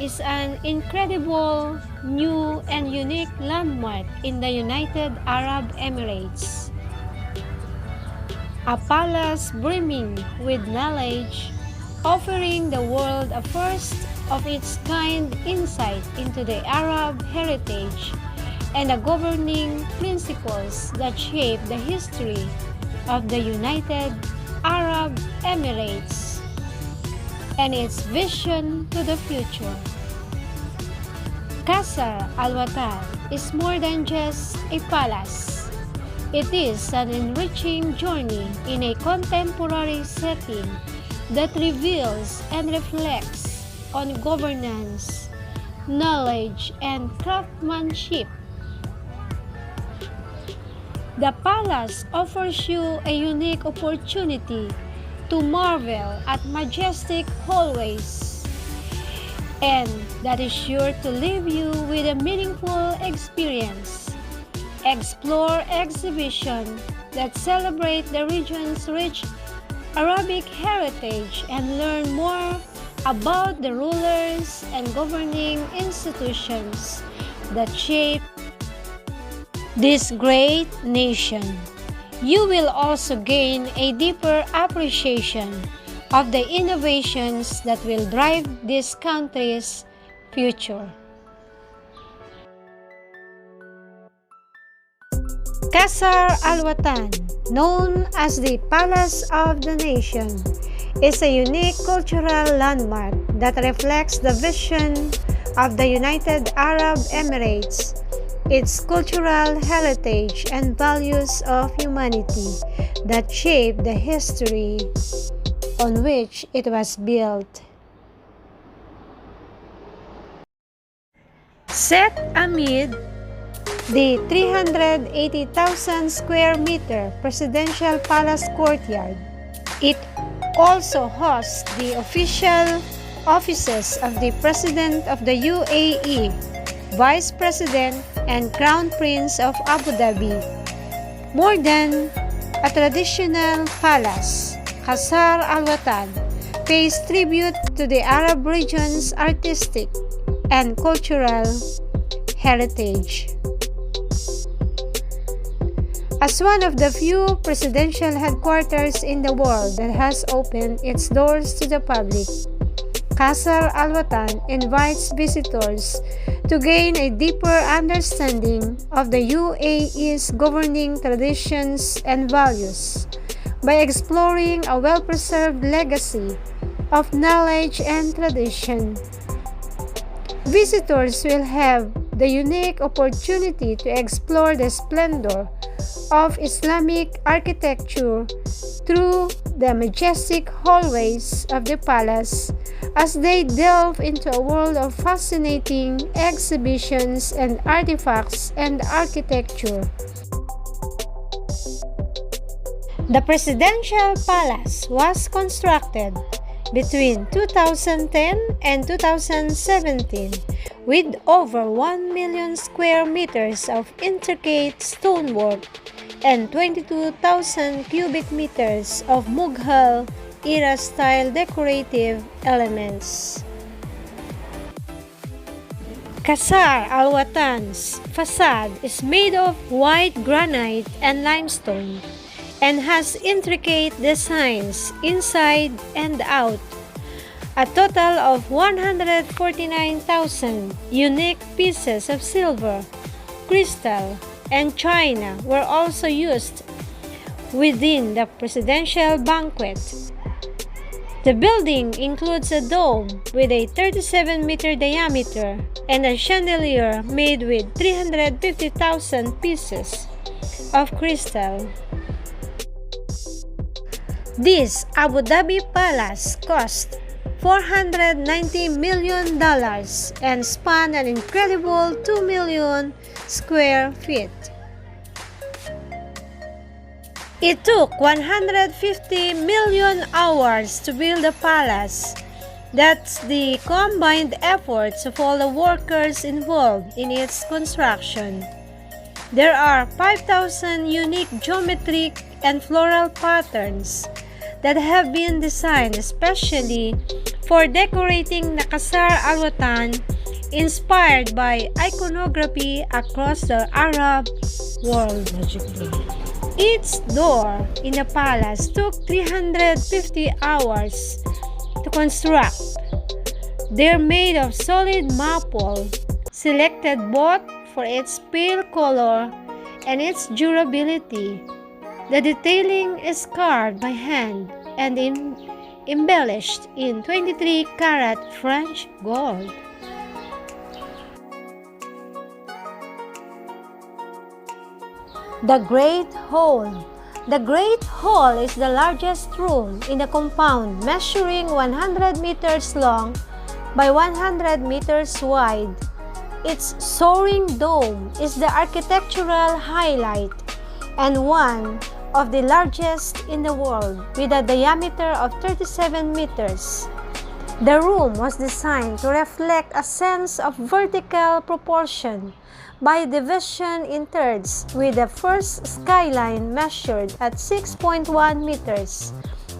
is an incredible, new and unique landmark in the United Arab Emirates. A palace brimming with knowledge, offering the world a first-of-its-kind insight into the Arab heritage and the governing principles that shape the history of the United Arab Emirates and its vision to the future. Qasar Al Watan is more than just a palace. It is an enriching journey in a contemporary setting that reveals and reflects on governance, knowledge, and craftsmanship. The palace offers you a unique opportunity to marvel at majestic hallways, and that is sure to leave you with a meaningful experience. Explore exhibitions that celebrate the region's rich Arabic heritage and learn more about the rulers and governing institutions that shape this great nation. You will also gain a deeper appreciation of the innovations that will drive this country's future. Qasar Al Watan, known as the Palace of the Nation, is a unique cultural landmark that reflects the vision of the United Arab Emirates, its cultural heritage and values of humanity that shape the history on which it was built. Set amid the 380,000 square meter presidential palace courtyard, it also hosts the official offices of the President of the UAE, Vice President, and Crown Prince of Abu Dhabi. More than a traditional palace, Qasar Al Watan pays tribute to the Arab region's artistic and cultural heritage. As one of the few presidential headquarters in the world that has opened its doors to the public, Qasar Al Watan invites visitors to gain a deeper understanding of the UAE's governing traditions and values by exploring a well-preserved legacy of knowledge and tradition. Visitors will have the unique opportunity to explore the splendor of Islamic architecture through the majestic hallways of the palace as they delve into a world of fascinating exhibitions and artifacts and architecture. The presidential palace was constructed between 2010 and 2017 with over 1 million square meters of intricate stonework and 22,000 cubic meters of Mughal era-style decorative elements. Qasar Al Watan's facade is made of white granite and limestone and has intricate designs inside and out. A total of 149,000 unique pieces of silver, crystal, and china were also used within the presidential banquet. The building includes a dome with a 37-meter diameter and a chandelier made with 350,000 pieces of crystal. This Abu Dhabi palace cost $490 million and spanned an incredible 2 million square feet. It took 150 million hours to build the palace. That's the combined efforts of all the workers involved in its construction. There are 5,000 unique geometric and floral patterns that have been designed especially for decorating the Qasar Al Watan, inspired by iconography across the Arab world. Each door in the palace took 350 hours to construct. They're made of solid maple, selected both for its pale color and its durability. The detailing is carved by hand and embellished in 23-karat French gold. The Great Hall. The Great Hall is the largest room in the compound, measuring 100 meters long by 100 meters wide. Its soaring dome is the architectural highlight and one of the largest in the world, with a diameter of 37 meters. The room was designed to reflect a sense of vertical proportion by division in thirds, with the first skyline measured at 6.1 meters,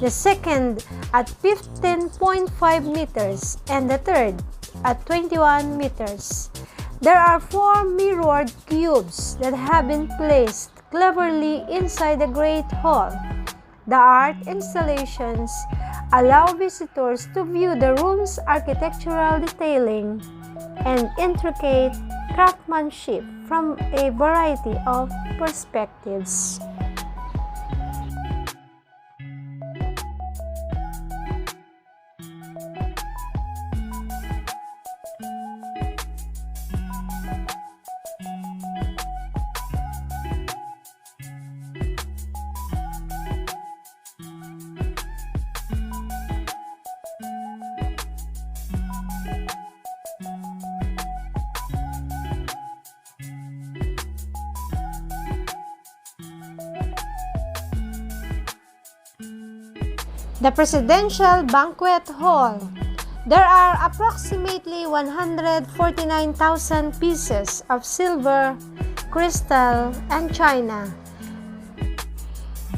the second at 15.5 meters, and the third at 21 meters. There are 4 mirrored cubes that have been placed cleverly inside the Great Hall. The art installations allow visitors to view the room's architectural detailing and intricate craftsmanship from a variety of perspectives. The Presidential Banquet Hall. There are approximately 149,000 pieces of silver, crystal, and china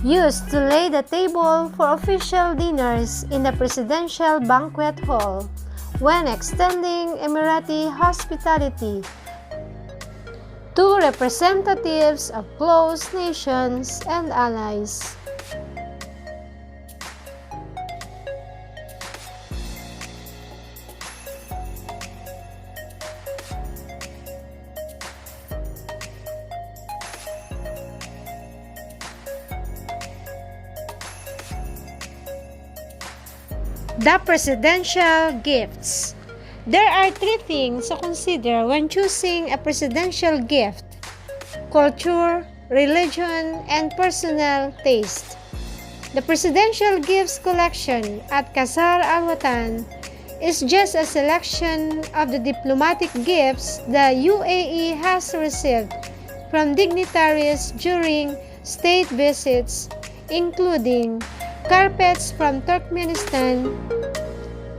used to lay the table for official dinners in the Presidential Banquet Hall when extending Emirati hospitality to representatives of close nations and allies. The Presidential Gifts. There are 3 things to consider when choosing a presidential gift: culture, religion, and personal taste. The Presidential Gifts collection at Qasar Al Watan is just a selection of the diplomatic gifts the UAE has received from dignitaries during state visits, including carpets from Turkmenistan,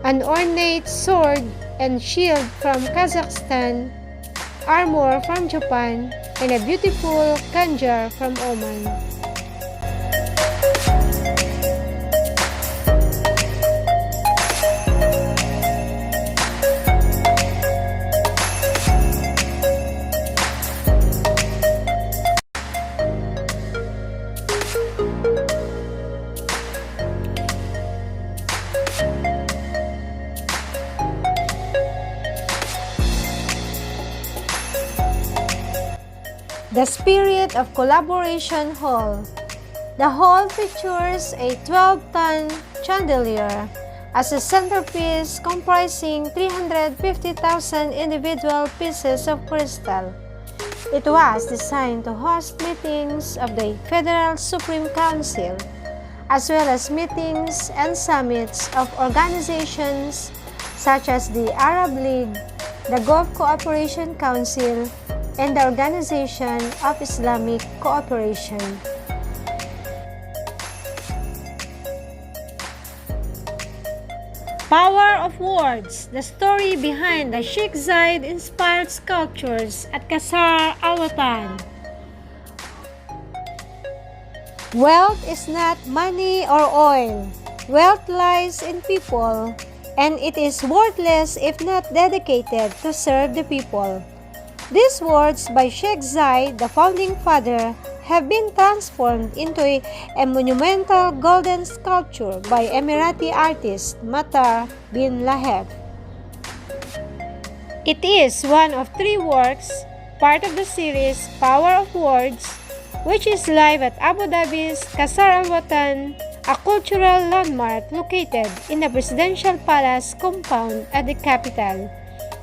an ornate sword and shield from Kazakhstan, armor from Japan, and a beautiful khanjar from Oman. The Spirit of Collaboration Hall. The hall features a 12-ton chandelier as a centerpiece comprising 350,000 individual pieces of crystal. It was designed to host meetings of the Federal Supreme Council, as well as meetings and summits of organizations such as the Arab League, the Gulf Cooperation Council, and the Organization of Islamic Cooperation. Power of Words, the story behind the Sheikh Zayed-inspired sculptures at Qasar Al Watan. Wealth is not money or oil. Wealth lies in people, and it is worthless if not dedicated to serve the people. These words by Sheikh Zayed, the founding father, have been transformed into a monumental golden sculpture by Emirati artist Matar bin Laheb. It is one of 3 works, part of the series Power of Words, which is live at Abu Dhabi's Qasar Al Watan, a cultural landmark located in the presidential palace compound at the capital.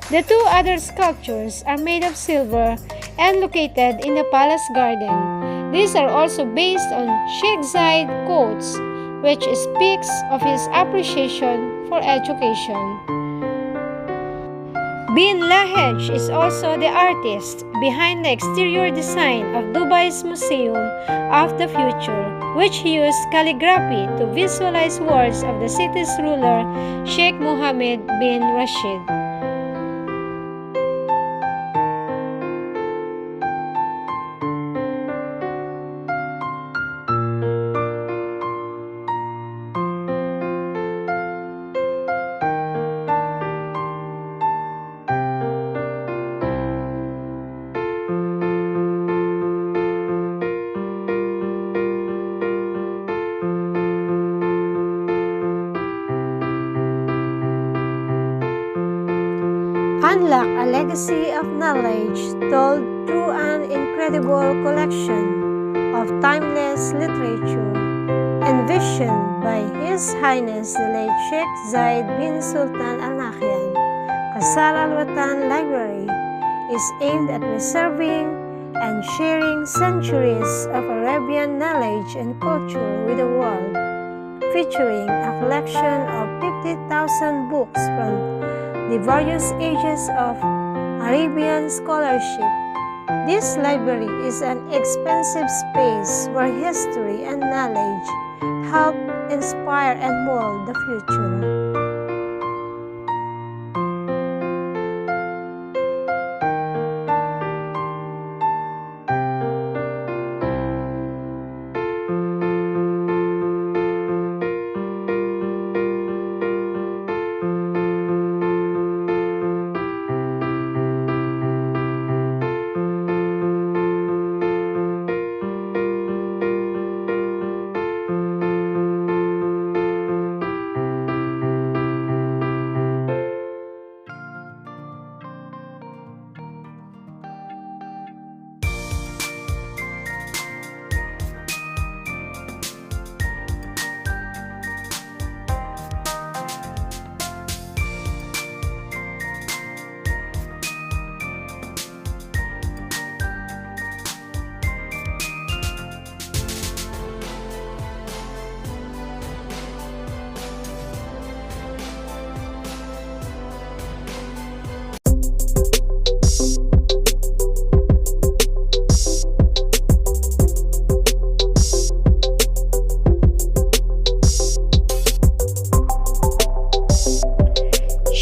The 2 other sculptures are made of silver and located in the palace garden. These are also based on Sheikh Zayed quotes, which speaks of his appreciation for education. Bin Lahej is also the artist behind the exterior design of Dubai's Museum of the Future, which used calligraphy to visualize words of the city's ruler, Sheikh Mohammed bin Rashid. Unlock a legacy of knowledge told through an incredible collection of timeless literature, envisioned by His Highness the late Sheikh Zayed bin Sultan Al Nahyan. Qasar Al Watan Library is aimed at preserving and sharing centuries of Arabian knowledge and culture with the world, featuring a collection of 50,000 books from the various ages of Arabian scholarship. This library is an expansive space where history and knowledge help inspire and mold the future.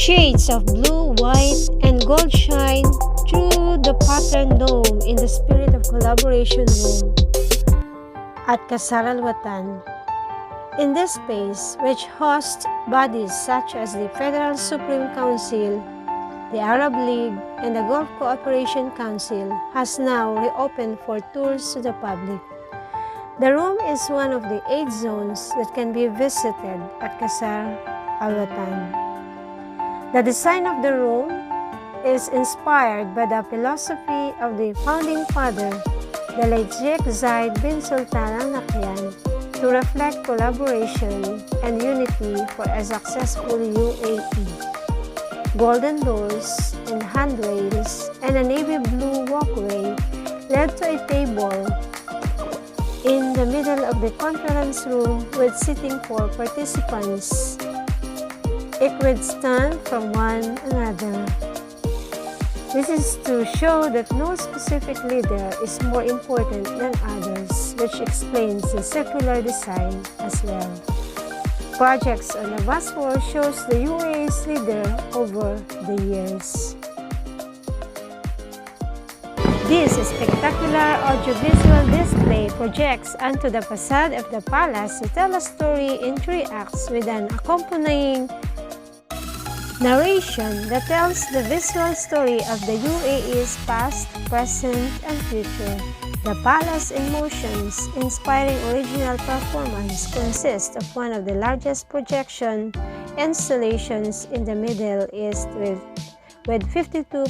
Shades of blue, white, and gold shine through the patterned dome in the spirit of collaboration room at Qasar Al Watan. In this space, which hosts bodies such as the Federal Supreme Council, the Arab League, and the Gulf Cooperation Council, has now reopened for tours to the public. The room is one of the 8 zones that can be visited at Qasar Al Watan. The design of the room is inspired by the philosophy of the founding father, the late Sheikh Zayed bin Sultan Al Nahyan, to reflect collaboration and unity for a successful UAE. Golden doors and handrails and a navy blue walkway led to a table in the middle of the conference room with seating for participants equidistant from one another. This is to show that no specific leader is more important than others, which explains the circular design as well. Projects on the vast wall shows the UAE's leader over the years. This spectacular audiovisual display projects onto the facade of the palace to tell a story in 3 acts with an accompanying Narration that tells the visual story of the UAE's past, present, and future. The Palace in Motion's inspiring original performance consists of one of the largest projection installations in the Middle East with 52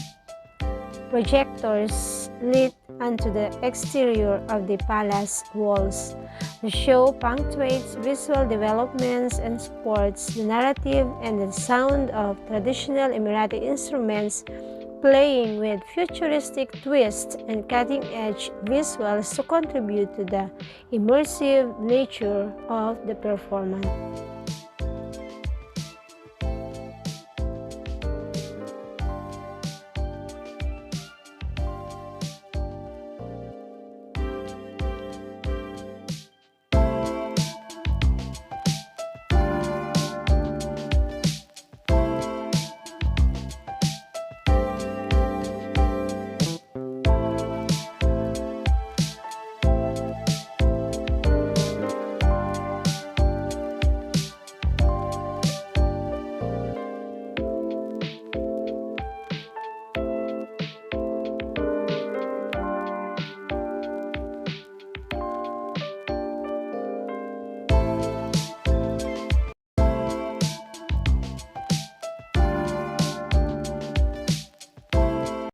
projectors lit onto the exterior of the palace walls. The show punctuates visual developments and supports the narrative and the sound of traditional Emirati instruments, playing with futuristic twists and cutting-edge visuals to contribute to the immersive nature of the performance.